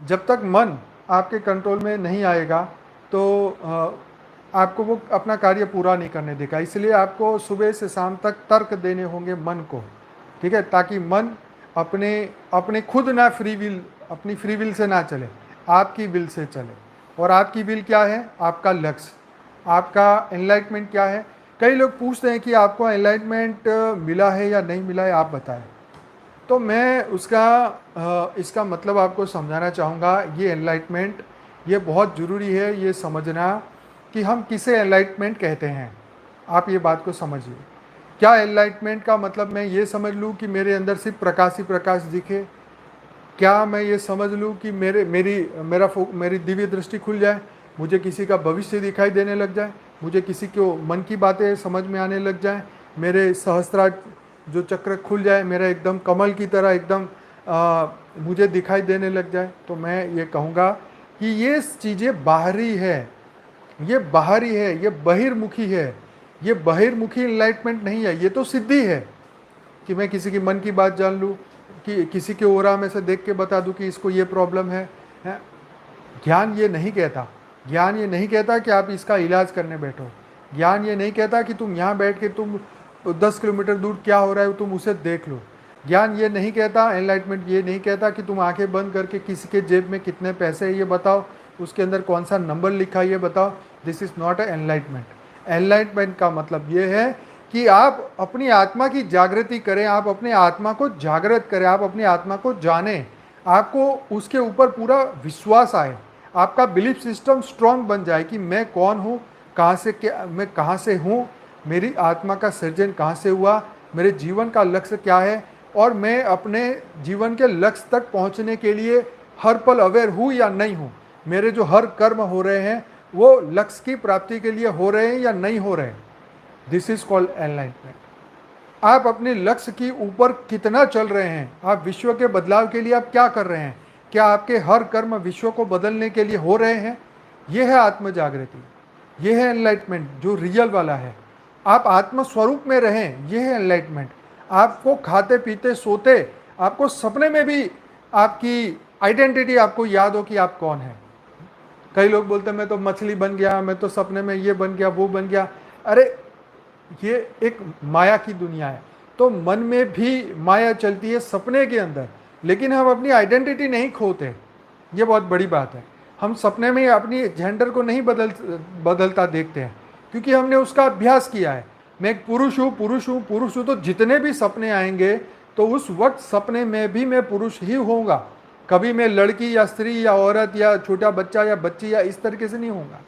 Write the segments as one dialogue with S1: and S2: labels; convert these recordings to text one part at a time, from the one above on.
S1: जब तक मन आपके कंट्रोल में नहीं आएगा तो आपको वो अपना कार्य पूरा नहीं करने देगा। इसलिए आपको सुबह से शाम तक तर्क देने होंगे मन को, ठीक है, ताकि मन अपने अपने खुद ना अपनी फ्री विल से ना चले, आपकी विल से चले। और आपकी विल क्या है? आपका लक्ष्य, आपका एनलाइटमेंट क्या है? कई लोग पूछते हैं कि आपको एनलाइटमेंट मिला है या नहीं मिला है, आप बताएं। तो मैं इसका मतलब आपको समझाना चाहूँगा। ये एनलाइटमेंट, ये बहुत ज़रूरी है ये समझना कि हम किसे एनलाइटमेंट कहते हैं। आप ये बात को समझिए। क्या एनलाइटमेंट का मतलब मैं ये समझ लूँ कि मेरे अंदर सिर्फ प्रकाश ही प्रकाश दिखे? क्या मैं ये समझ लूँ कि मेरी दिव्य दृष्टि खुल जाए, मुझे किसी का भविष्य दिखाई देने लग जाए, मुझे किसी को मन की बातें समझ में आने लग जाए, मेरे सहस्त्रार जो चक्र खुल जाए, मेरा एकदम कमल की तरह एकदम मुझे दिखाई देने लग जाए? तो मैं ये कहूँगा कि ये चीज़ें बाहरी है, ये बाहरी है, ये बहिर्मुखी है। ये बहिर्मुखी एनलाइटमेंट नहीं है, ये तो सिद्धि है कि मैं किसी की मन की बात जान लूँ, कि किसी के ओरा में से देख के बता दूँ कि इसको ये प्रॉब्लम है। ज्ञान ये नहीं कहता, ज्ञान ये नहीं कहता कि आप इसका इलाज करने बैठो। ज्ञान ये नहीं कहता कि तुम यहाँ बैठ के तुम 10 किलोमीटर दूर क्या हो रहा है तुम उसे देख लो। ज्ञान ये नहीं कहता, एनलाइटमेंट ये नहीं कहता कि तुम आंखें बंद करके किसी के जेब में कितने पैसे है ये बताओ, उसके अंदर कौन सा नंबर लिखा है ये बताओ। This is not a enlightenment. Enlightenment का मतलब ये है कि आप अपनी आत्मा की जागृति करें, आप अपने आत्मा को जागृत करें, आप अपनी आत्मा को जानें, आपको उसके ऊपर पूरा विश्वास आए, आपका बिलीफ सिस्टम स्ट्रांग बन जाए कि मैं कौन हूँ, मैं कहाँ से हूँ, मेरी आत्मा का सृजन कहाँ से हुआ, मेरे जीवन का लक्ष्य क्या है, और मैं अपने जीवन के लक्ष्य तक पहुँचने के लिए हर पल अवेयर हूँ या नहीं हूँ। मेरे जो हर कर्म हो रहे हैं वो लक्ष्य की प्राप्ति के लिए हो रहे हैं या नहीं हो रहे हैं। This is called enlightenment. आप अपने लक्ष्य की ऊपर कितना चल रहे हैं, आप विश्व के बदलाव के लिए आप क्या कर रहे हैं, क्या आपके हर कर्म विश्व को बदलने के लिए हो रहे हैं? यह है आत्म जागृति, यह है एनलाइटमेंट जो रियल वाला है। आप आत्म स्वरूप में रहें, यह है एनलाइटमेंट। आपको खाते पीते सोते, आपको सपने में भी आपकी आइडेंटिटी आपको याद हो कि आप कौन हैं। कई लोग बोलते हैं मैं तो मछली बन गया, मैं तो सपने में ये बन गया वो बन गया। अरे ये एक माया की दुनिया है, तो मन में भी माया चलती है सपने के अंदर, लेकिन हम अपनी आइडेंटिटी नहीं खोते। ये बहुत बड़ी बात है। हम सपने में अपनी जेंडर को नहीं बदलता देखते हैं, क्योंकि हमने उसका अभ्यास किया है। मैं एक पुरुष हूँ, पुरुष हूँ, पुरुष हूँ, तो जितने भी सपने आएंगे तो उस वक्त सपने में भी मैं पुरुष ही होऊंगा। कभी मैं लड़की या स्त्री या औरत या छोटा बच्चा या बच्ची या इस तरीके से नहीं होऊंगा।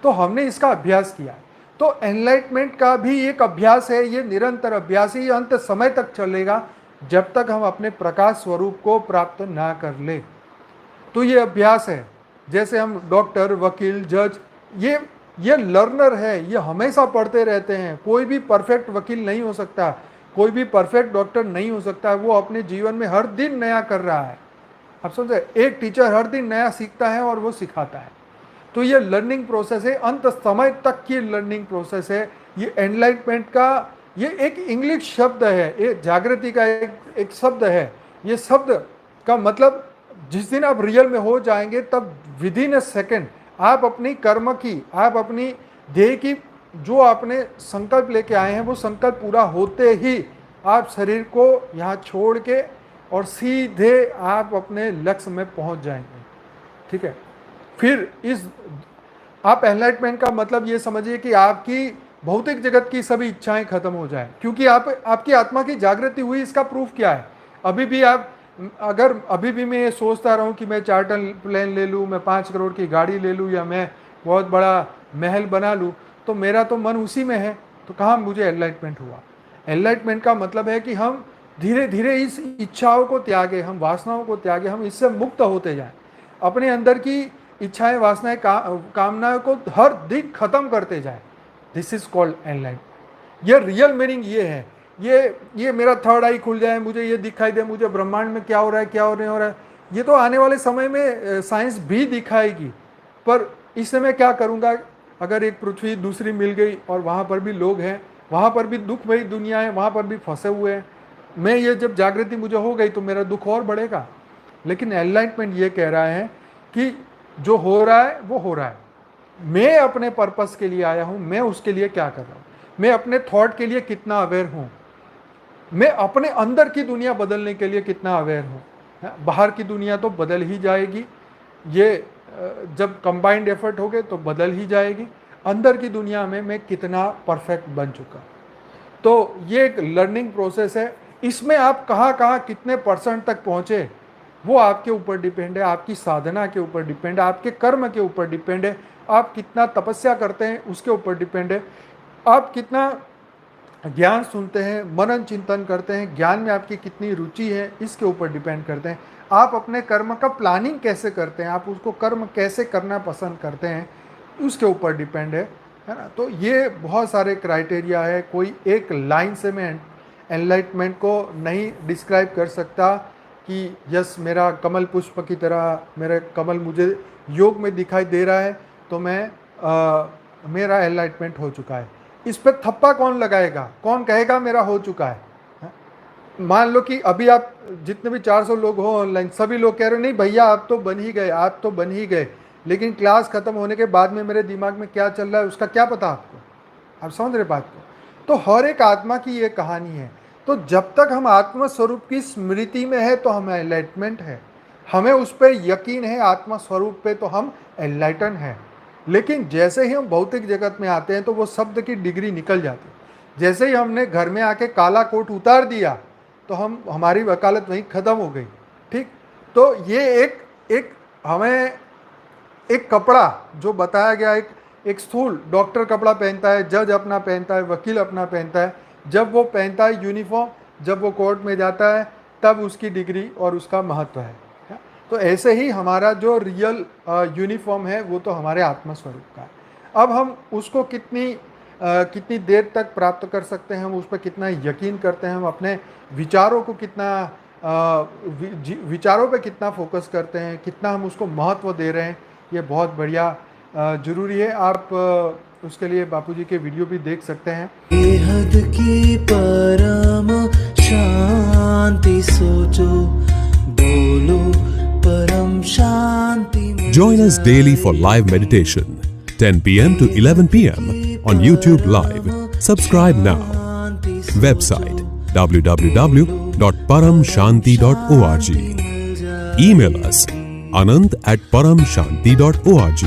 S1: तो हमने इसका अभ्यास किया है। तो एनलाइटमेंट का भी एक अभ्यास है, ये निरंतर अभ्यास ही अंत समय तक चलेगा जब तक हम अपने प्रकाश स्वरूप को प्राप्त ना कर ले। तो ये अभ्यास है। जैसे हम डॉक्टर, वकील, जज, ये लर्नर है, ये हमेशा पढ़ते रहते हैं। कोई भी परफेक्ट वकील नहीं हो सकता, कोई भी परफेक्ट डॉक्टर नहीं हो सकता। वो अपने जीवन में हर दिन नया कर रहा है। आप समझे, एक टीचर हर दिन नया सीखता है और वो सिखाता है। तो ये लर्निंग प्रोसेस है, अंत समय तक की लर्निंग प्रोसेस है। ये एनलाइटमेंट का ये एक इंग्लिश शब्द है, ये जागृति का एक शब्द है। ये शब्द का मतलब जिस दिन आप रियल में हो जाएंगे तब विद इन ए सेकेंड आप अपनी कर्म की, आप अपनी ध्येय की, जो आपने संकल्प लेके आए हैं वो संकल्प पूरा होते ही आप शरीर को यहाँ छोड़ के और सीधे आप अपने लक्ष्य में पहुँच जाएंगे। ठीक है, फिर आप एनलाइटमेंट का मतलब ये समझिए कि आपकी भौतिक जगत की सभी इच्छाएं खत्म हो जाए, क्योंकि आपकी आत्मा की जागृति हुई। इसका प्रूफ क्या है? अभी भी मैं ये सोचता रहूं कि मैं चार्टर प्लेन ले लूं, मैं 5 करोड़ की गाड़ी ले लूं, या मैं बहुत बड़ा महल बना लूं, तो मेरा तो मन उसी में है, तो कहाँ मुझे एनलाइटमेंट हुआ? एनलाइटमेंट का मतलब है कि हम धीरे धीरे इस इच्छाओं को त्यागे, हम वासनाओं को त्यागे, हम इससे मुक्त होते जाएं, अपने अंदर की इच्छाएं, वासनाएं, कामनाओं को हर दिन खत्म करते जाए। This is called enlightenment. ये रियल मीनिंग ये है। ये मेरा थर्ड आई खुल जाए, मुझे ये दिखाई दे, मुझे ब्रह्मांड में क्या हो रहा है, क्या हो रहा है, ये तो आने वाले समय में साइंस भी दिखाएगी। पर इस समय क्या करूँगा? अगर एक पृथ्वी दूसरी मिल गई और वहाँ पर भी लोग हैं, वहाँ पर भी दुख भरी दुनिया है, वहाँ पर भी फंसे हुए हैं, मैं ये जब जागृति मुझे हो गई तो मेरा दुख और बढ़ेगा। लेकिन एनलाइटमेंट ये कह रहा है कि जो हो रहा है वो हो रहा है, मैं अपने पर्पस के लिए आया हूं, मैं उसके लिए क्या कर रहा हूं, मैं अपने थॉट के लिए कितना अवेयर हूं, मैं अपने अंदर की दुनिया बदलने के लिए कितना अवेयर हूं। बाहर की दुनिया तो बदल ही जाएगी, ये जब कंबाइंड एफर्ट हो गए तो बदल ही जाएगी। अंदर की दुनिया में मैं कितना परफेक्ट बन चुका, तो ये एक लर्निंग प्रोसेस है। इसमें आप कहाँ कहाँ कितने % तक पहुँचे वो आपके ऊपर डिपेंड है, आपकी साधना के ऊपर डिपेंड है, आपके कर्म के ऊपर डिपेंड है, आप कितना तपस्या करते हैं उसके ऊपर डिपेंड है, आप कितना ज्ञान सुनते हैं, मनन चिंतन करते हैं, ज्ञान में आपकी कितनी रुचि है इसके ऊपर डिपेंड करते हैं। आप अपने कर्म का प्लानिंग कैसे करते हैं, आप उसको कर्म कैसे करना पसंद करते हैं उसके ऊपर डिपेंड है ना। तो ये बहुत सारे क्राइटेरिया है, कोई एक लाइन से मैं एनलाइटमेंट को नहीं डिस्क्राइब कर सकता कि यस मेरा कमल पुष्प की तरह मेरा कमल मुझे योग में दिखाई दे रहा है तो मेरा एनलाइटमेंट हो चुका है। इस पर थप्पा कौन लगाएगा, कौन कहेगा मेरा हो चुका है? मान लो कि अभी आप जितने भी 400 लोग हो ऑनलाइन, सभी लोग कह रहे हो नहीं भैया आप तो बन ही गए, आप तो बन ही गए, लेकिन क्लास खत्म होने के बाद में मेरे दिमाग में क्या चल रहा है उसका क्या पता आपको? आप समझ रहे बात को? तो हर एक आत्मा की ये कहानी है। तो जब तक हम आत्मा स्वरूप की स्मृति में है तो हमें एनलाइटमेंट है, हमें उस पर यकीन है, आत्मा स्वरूप पे तो हम एनलाइटन है। लेकिन जैसे ही हम भौतिक जगत में आते हैं तो वो शब्द की डिग्री निकल जाती है। जैसे ही हमने घर में आके काला कोट उतार दिया तो हमारी वकालत वहीं ख़त्म हो गई। ठीक, तो ये एक हमें एक कपड़ा जो बताया गया, एक स्थूल डॉक्टर कपड़ा पहनता है, जज अपना पहनता है, वकील अपना पहनता है, जब वो पहनता है यूनिफॉर्म, जब वो कोर्ट में जाता है तब उसकी डिग्री और उसका महत्व है। तो ऐसे ही हमारा जो रियल यूनिफॉर्म है वो तो हमारे आत्मा स्वरूप का है। अब हम उसको कितनी देर तक प्राप्त कर सकते हैं, हम उस पर कितना यकीन करते हैं, हम अपने विचारों को विचारों पे कितना फोकस करते हैं, कितना हम उसको महत्व दे रहे हैं, ये बहुत बढ़िया ज़रूरी है। आप उसके लिए बापूजी के वीडियो भी देख सकते हैं।
S2: बेहद की परम शांति सोचो, बोलो परम शांति।
S3: Join us daily for live meditation, 10 p.m. to 11 p.m. on YouTube Live. Subscribe now. Website www.paramshanti.org. Email us anant@paramshanti.org.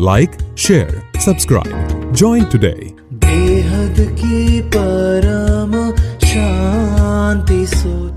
S3: Like, share, subscribe. Join today.
S2: बेहद की परम शांति सोचो।